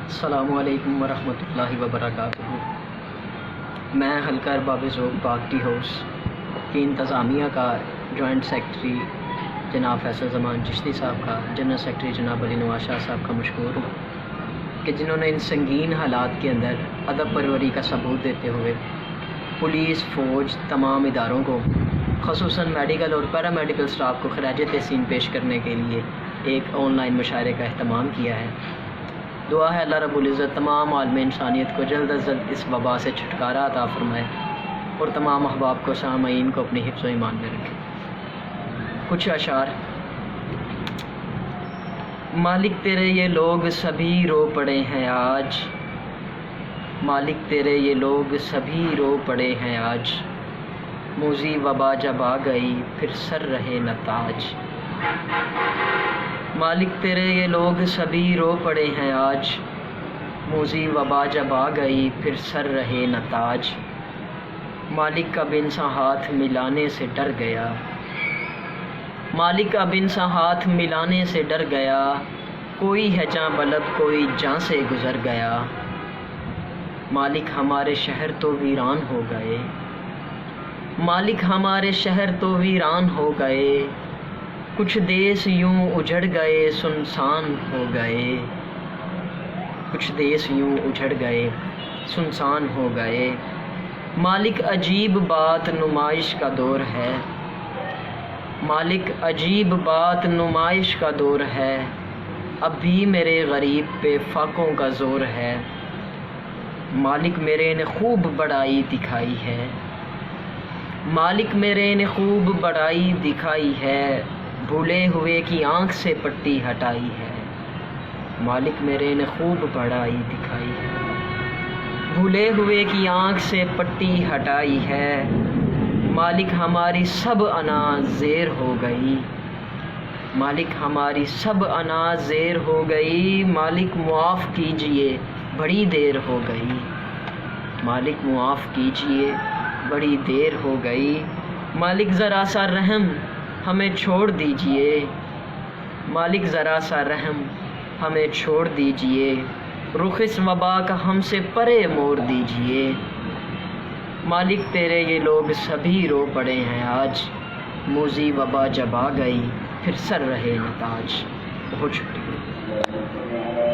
السلام علیکم ورحمۃ اللہ وبرکاتہ۔ میں حلقہ ارباب ذوق پاک ٹی ہاؤس کی انتظامیہ کا جوائنٹ سیکرٹری جناب فیصل زمان چشتی صاحب کا، جنرل سیکرٹری جناب علی نواز شاہ صاحب کا مشکور ہوں کہ جنہوں نے ان سنگین حالات کے اندر ادب پروری کا ثبوت دیتے ہوئے پولیس، فوج، تمام اداروں کو، خصوصاً میڈیکل اور پیرا میڈیکل سٹاف کو خراج تحسین پیش کرنے کے لیے ایک آن لائن مشاعرے کا اہتمام کیا ہے۔ دعا ہے اللہ رب العزت تمام عالم انسانیت کو جلد از جلد اس وبا سے چھٹکارا عطا فرمائے اور تمام احباب کو، سامعین کو اپنی حفظ و ایمان میں رکھے۔ کچھ اشعار۔ مالک تیرے یہ لوگ سبھی رو پڑے ہیں آج، مالک تیرے یہ لوگ سبھی رو پڑے ہیں آج، موذی وبا جب آ گئی پھر سر رہے نہ تاج۔ مالک تیرے یہ لوگ سبھی رو پڑے ہیں آج، موذی وبا جب آ گئی پھر سر رہے نہ تاج۔ مالک اب ان سے ہاتھ ملانے سے ڈر گیا، مالک اب ان سے ہاتھ ملانے سے ڈر گیا، کوئی ہے جاں بلد کوئی جاں سے گزر گیا۔ مالک ہمارے شہر تو ویران ہو گئے، مالک ہمارے شہر تو ویران ہو گئے، کچھ دیس یوں اجڑ گئے سنسان ہو گئے، کچھ دیس یوں اجڑ گئے سنسان ہو گئے۔ مالک عجیب بات نمائش کا دور ہے، مالک عجیب بات نمائش کا دور ہے، اب بھی میرے غریب پہ فاقوں کا زور ہے۔ مالک میرے نے خوب بڑائی دکھائی ہے، مالک میرے نے خوب بڑائی دکھائی ہے، بھولے ہوئے کی آنکھ سے پٹی ہٹائی ہے۔ مالک میرے نے خوب بڑائی دکھائی ہے، بھولے ہوئے کی آنکھ سے پٹی ہٹائی ہے۔ مالک ہماری سب انا زیر ہو گئی، مالک ہماری سب انا زیر ہو گئی، مالک معاف کیجئے بڑی دیر ہو گئی، مالک معاف کیجئے بڑی دیر ہو گئی۔ مالک ذرا سا رحم ہمیں چھوڑ دیجئے، مالک ذرا سا رحم ہمیں چھوڑ دیجئے، رخ اس وبا کا ہم سے پرے موڑ دیجئے۔ مالک تیرے یہ لوگ سبھی رو پڑے ہیں آج، موذی وبا جب آ گئی پھر سر رہے نہ تاج۔ بہت شکریہ۔